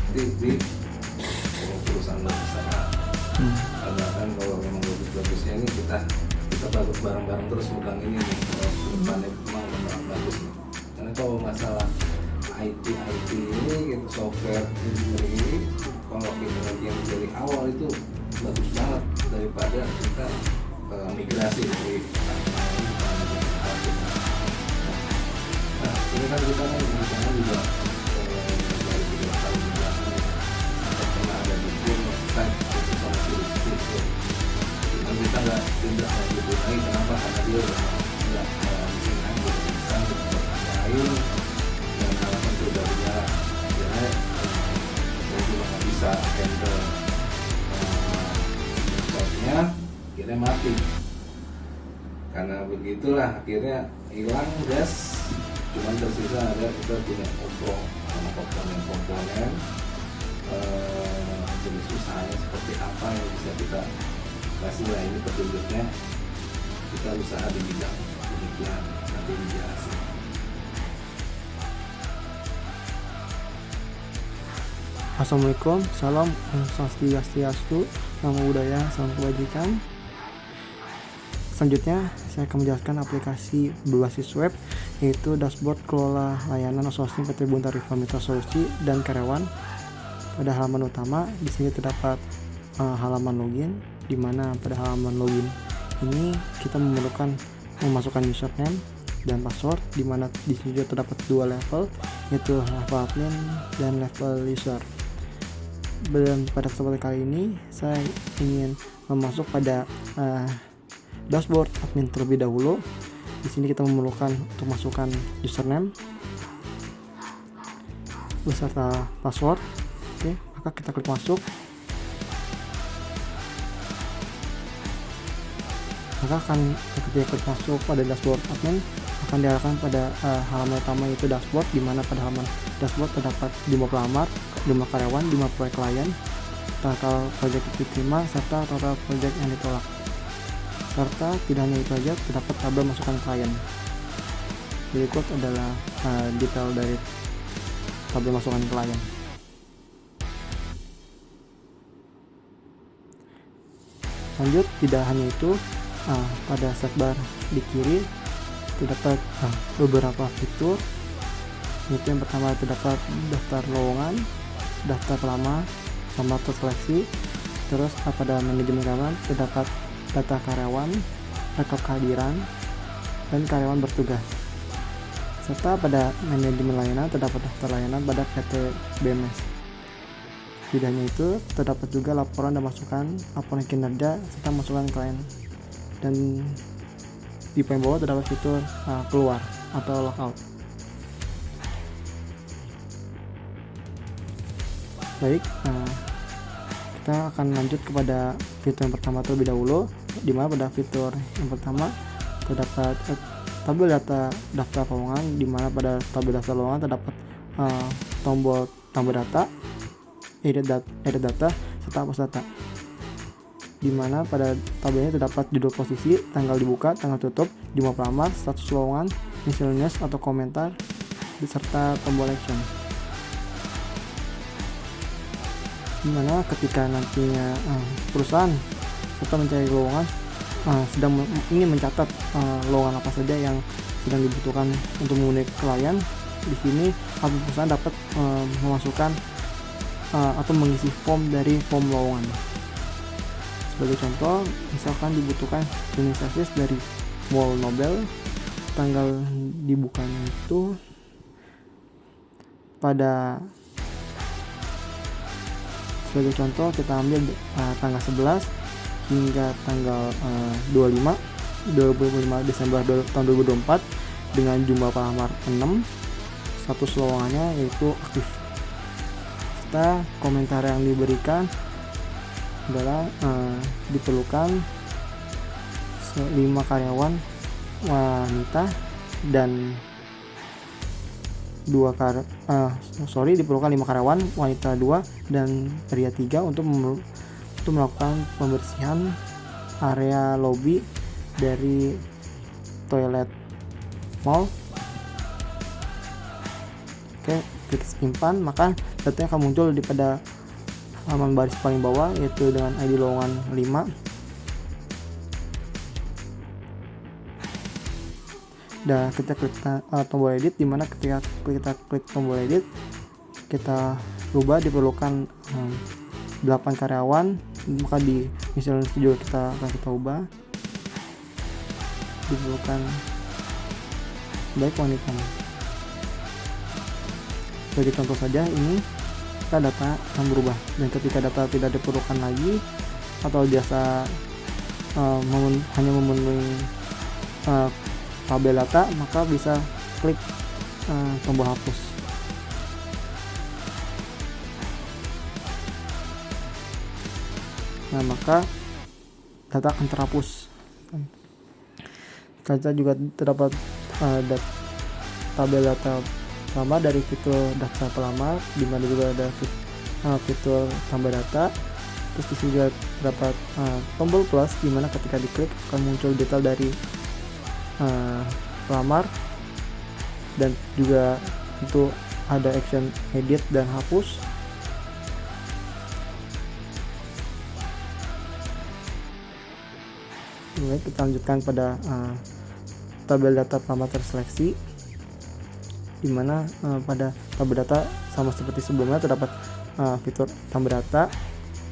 nanti di perusahaan besar. Karena kan kalau memang bagus-bagusnya ini kita bagus bareng-bareng terus bukan ini nih kalau depannya memang bagus nih. Karena kalau masalah IT ini gitu, software engineering ini kalau kita yang dari awal itu bagus banget daripada kita migrasi dari nah ini kan kita kan misalnya juga dari 3 tahun belakang kita pernah ada di game site itu sama si Rizky itu cuman kita nggak lanjutin lagi kenapa karena dia udah nggak bisa lain dan alasan pribadinya akhirnya saya juga nggak bisa handle laptopnya akhirnya mati karena begitulah akhirnya hilang gas cuman tersisa ada kita punya komponen jenis usahanya seperti apa yang bisa kita kasih lah ini petunjuknya kita usaha di bidang demikian nanti dijelasin. Assalamualaikum, salam, swastiastu, namo buddhaya, salam kebajikan. Selanjutnya saya akan menjelaskan aplikasi berbasis web yaitu dashboard kelola layanan outsourcing PT Buntarifah Mitra Solusi dan karyawan. Pada halaman utama di sini terdapat halaman login, di mana pada halaman login ini kita memerlukan memasukkan username dan password, di mana di sini juga terdapat 2 level yaitu level admin dan level user. Dan pada kesempatan kali ini saya ingin memasuk pada dashboard admin terlebih dahulu. Di sini kita memerlukan untuk masukkan username beserta password. Oke, maka kita klik masuk. Maka akan ketika klik masuk pada dashboard admin akan diarahkan pada halaman utama yaitu dashboard, di mana pada halaman dashboard terdapat jumlah pelamar, jumlah karyawan, jumlah proyek klien, total proyek diterima, serta total proyek yang ditolak. Serta tidak hanya itu saja, terdapat tabel masukan klien. Berikut adalah detail dari tabel masukan klien. Lanjut, tidak hanya itu, pada sidebar di kiri terdapat beberapa fitur. Yaitu yang pertama terdapat daftar lowongan, daftar pelamar, pelamar terseleksi. Terus pada manajemen karyawan terdapat data karyawan, rekap kehadiran, dan karyawan bertugas. Serta pada manajemen layanan terdapat daftar layanan pada PT BMS. Tidak hanya itu, terdapat juga laporan dan masukan, laporan kinerja, serta masukan klien. Dan di paling bawah terdapat fitur keluar atau logout. Baik, kita akan lanjut kepada fitur yang pertama terlebih dahulu, di mana pada fitur yang pertama terdapat tabel data daftar lowongan, di mana pada tabel daftar lowongan terdapat tombol tambah data, edit data, serta hapus data. Di mana pada tabel ini terdapat judul posisi, tanggal dibuka, tanggal tutup, jumlah pelamar, status lowongan, miscellaneous atau komentar, beserta tombol action. Di mana ketika nantinya perusahaan atau mencari lowongan sedang ingin mencatat lowongan apa saja yang sedang dibutuhkan untuk memenuhi klien, di sini perusahaan dapat memasukkan atau mengisi form dari form lowongan. Sebagai contoh, misalkan dibutuhkan cleaning service dari Mall Nobel, tanggal dibukanya itu pada, sebagai contoh kita ambil tanggal 11 hingga tanggal 25 Desember tahun 2024 dengan jumlah pelamar 6, status lowongannya yaitu aktif. Serta komentar yang diberikan adalah diperlukan 5 karyawan wanita dan diperlukan 5 karyawan wanita 2 dan pria 3 untuk melakukan pembersihan area lobi dari toilet mall. Oke, klik simpan, maka datanya akan muncul di pada halaman baris paling bawah, yaitu dengan ID lowongan 5. Dan kita klik tombol edit, dimana ketika kita klik tombol edit, kita rubah diperlukan 8 karyawan, maka di Visual Studio kita ubah diperlukan baik wanita. Sebagai contoh saja, ini kita data akan berubah, dan ketika data tidak diperlukan lagi atau biasa hanya memenuhi tabel data, maka bisa klik tombol hapus. Nah, maka data akan terhapus. Kita juga terdapat tabel data pelamar dari fitur daftar pelamar, di mana juga ada fitur tambah data. Terus di sini juga terdapat tombol plus, di mana ketika diklik akan muncul detail dari pelamar, dan juga untuk ada action edit dan hapus. Baik, kita lanjutkan pada tabel data pelamar terseleksi, di mana pada tabel data sama seperti sebelumnya terdapat fitur tambah data,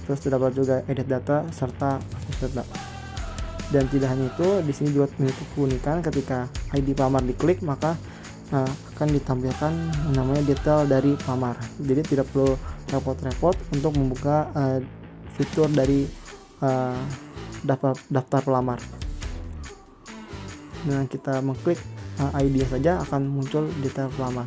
terus terdapat juga edit data serta hapus data. Dan tidak hanya itu, di sini juga memiliki keunikan ketika ID pelamar diklik, maka akan ditampilkan namanya detail dari pelamar. Jadi tidak perlu repot-repot untuk membuka fitur dari daftar pelamar. Dengan kita mengklik ID saja akan muncul detail pelamar.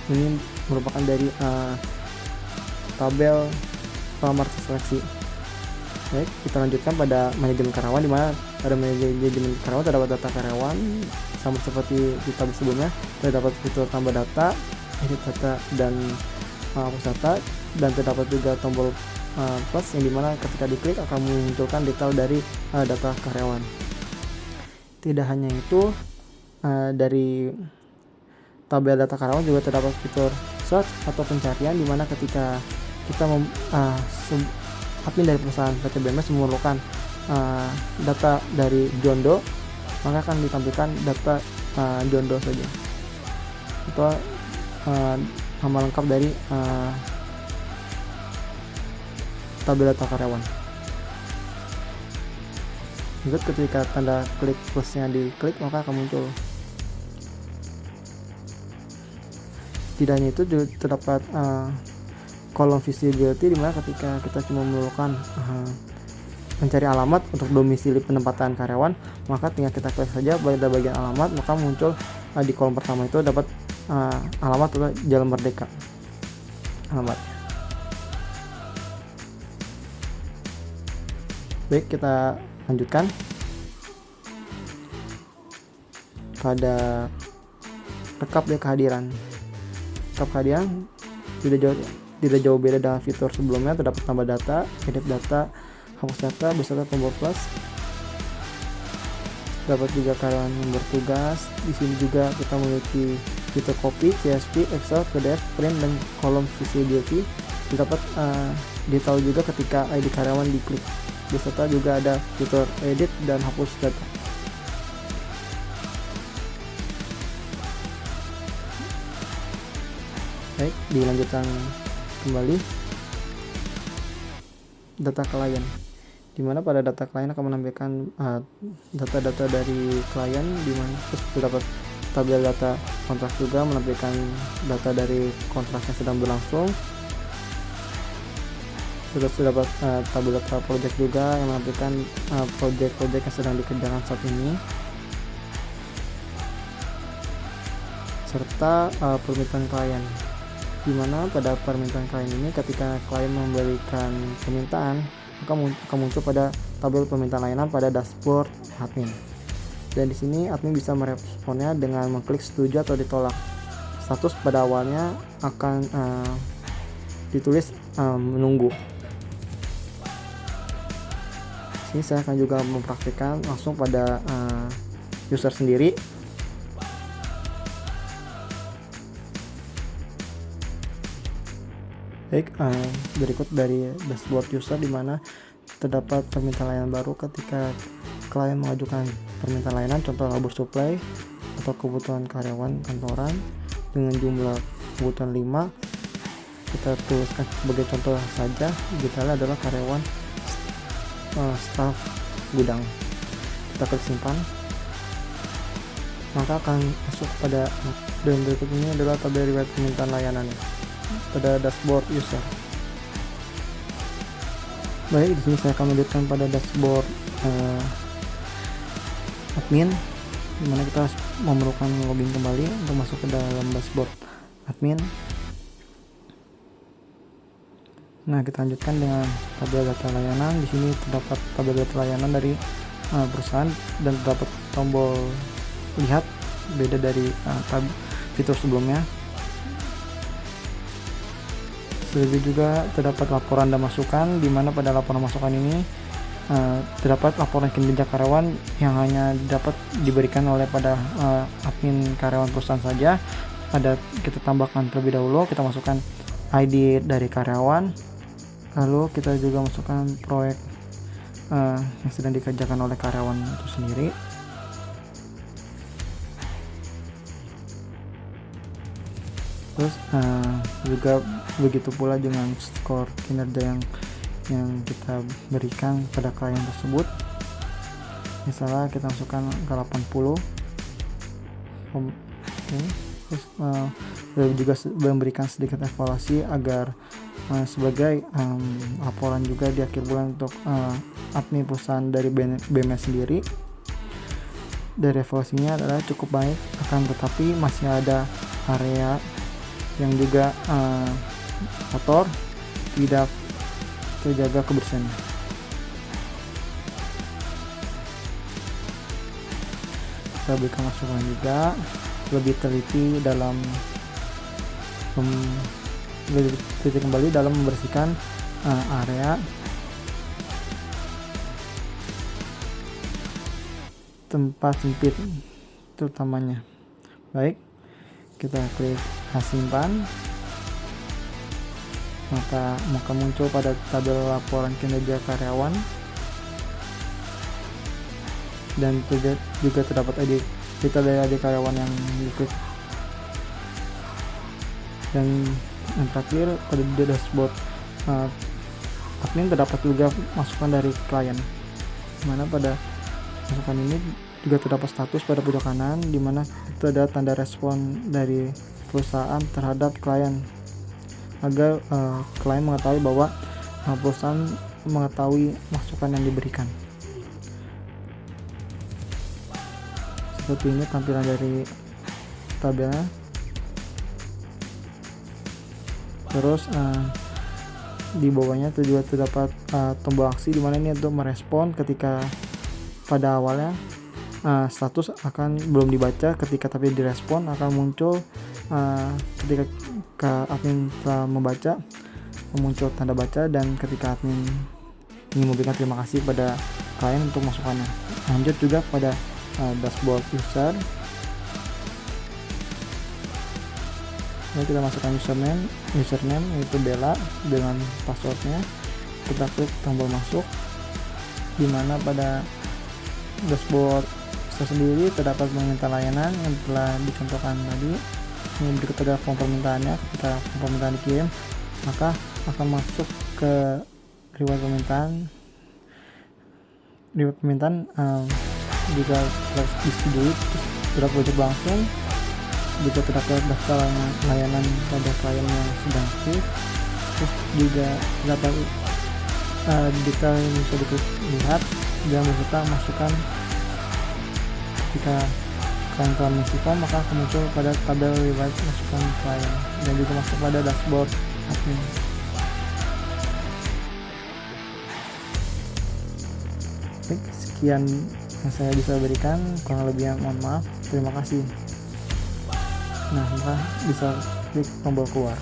Ini merupakan dari tabel pelamar seleksi. Baik, kita lanjutkan pada manajemen karyawan, di mana pada manajemen karyawan terdapat data karyawan sama seperti di tabel sebelumnya. Terdapat fitur tambah data, edit data, dan hapus data, dan terdapat juga tombol plus, yang dimana ketika diklik akan memunculkan detail dari data karyawan. Tidak hanya itu, dari tabel data karyawan juga terdapat fitur search atau pencarian, dimana ketika kita admin dari perusahaan PT BMS memerlukan data dari Jondo, maka akan ditampilkan data Jondo saja, atau nama lengkap dari tabel data karyawan. Juga ketika tanda klik plusnya diklik, maka akan muncul. Tidak hanya itu, juga terdapat kolom visibility, dimana ketika kita cuma memerlukan mencari alamat untuk domisili penempatan karyawan, maka tinggal kita klik saja pada bagian alamat, maka muncul di kolom pertama itu dapat alamat atau Jalan Merdeka alamatnya. Baik, kita lanjutkan pada rekap kehadiran. Rekap kehadiran tidak jauh beda dengan fitur sebelumnya. Terdapat tambah data, edit data, hapus data beserta tombol plus. Dapat juga karyawan yang bertugas. Di sini juga kita memiliki fitur copy, CSV, Excel, PDF, print, dan kolom visibility. Terdapat detail juga ketika ID karyawan diklik. Beserta juga ada fitur edit dan hapus data. Baik, dilanjutkan kembali data klien, dimana pada data klien akan menampilkan data-data dari klien, dimana terus terdapat tabel data kontrak juga menampilkan data dari kontrak yang sedang berlangsung. Terus terdapat tabel data project juga yang menampilkan project-project yang sedang dikerjakan saat ini, serta permintaan klien, di mana pada permintaan klien ini ketika klien memberikan permintaan, maka akan muncul pada tabel permintaan layanan pada dashboard admin. Dan di sini admin bisa meresponnya dengan mengklik setuju atau ditolak. Status pada awalnya akan ditulis menunggu. sini saya akan juga mempraktikkan langsung pada user sendiri. Baik, berikut dari dashboard user di mana terdapat permintaan layanan baru ketika klien mengajukan permintaan layanan, contoh labor supply atau kebutuhan karyawan kantoran dengan jumlah kebutuhan 5. Kita tuliskan sebagai contoh saja, detailnya adalah karyawan staf gudang. Kita klik simpan, maka akan masuk pada, dan berikut ini adalah tabel riwayat permintaan layanan pada dashboard user. Baik, di sini saya akan lanjutkan pada dashboard admin, dimana kita memerlukan login kembali untuk masuk ke dalam dashboard admin. Nah, kita lanjutkan dengan tabel data layanan. Di sini terdapat tabel data layanan dari perusahaan dan terdapat tombol lihat, beda dari fitur sebelumnya. Lebih juga terdapat laporan dan masukan, di mana pada laporan masukan ini terdapat laporan kinerja karyawan yang hanya dapat diberikan oleh pada admin karyawan perusahaan saja. Kita tambahkan terlebih dahulu, kita masukkan ID dari karyawan, lalu kita juga masukkan proyek yang sedang dikerjakan oleh karyawan itu sendiri. Terus juga begitu pula dengan skor kinerja yang kita berikan pada klien tersebut. Misalnya kita masukkan ke 80. Terus juga memberikan sedikit evaluasi agar sebagai laporan juga di akhir bulan untuk admin perusahaan dari BMS sendiri. Dari evaluasinya adalah cukup baik, akan tetapi masih ada area yang juga kotor, tidak terjaga kebersihannya. Kita berikan masukan juga, lebih teliti kembali dalam membersihkan area tempat sempit terutamanya. Baik, kita klik simpan, maka muncul pada tabel laporan kinerja karyawan, dan juga terdapat detail dari karyawan yang diklik. Dan yang terakhir, pada dashboard admin terdapat juga masukan dari klien, dimana pada masukan ini juga terdapat status pada pojok kanan, dimana itu ada tanda respon dari perusahaan terhadap klien, agar klien mengetahui bahwa perusahaan mengetahui masukan yang diberikan. Seperti ini tampilan dari tabelnya. Terus di bawahnya juga terdapat tombol aksi, dimana ini untuk merespon ketika pada awalnya status akan belum dibaca, ketika tapi direspon akan muncul ketika admin telah membaca, muncul tanda baca, dan ketika admin ingin memberikan terima kasih pada klien untuk masukannya. Lanjut juga pada dashboard user. Ini kita masukkan username yaitu Bella dengan passwordnya. Kita klik tombol masuk, dimana pada dashboard sendiri terdapat permintaan layanan yang telah dicontohkan tadi. Ini berikut ada form permintaannya. Ketika form permintaan dikirim, maka akan masuk ke riwayat permintaan juga disetujui, terus berapa wajib langsung. Juga terdapat daftar layanan pada klien yang sedang aktif. Terus juga terdapat detail yang bisa dilihat dan beserta masukan. Ketika klien telah mengisi form, maka akan muncul pada tabel riwayat masukan klien dan juga masuk pada dashboard admin. Baik, sekian yang saya bisa berikan, kurang lebihnya mohon maaf. Terima kasih. Nah, maka bisa klik tombol keluar.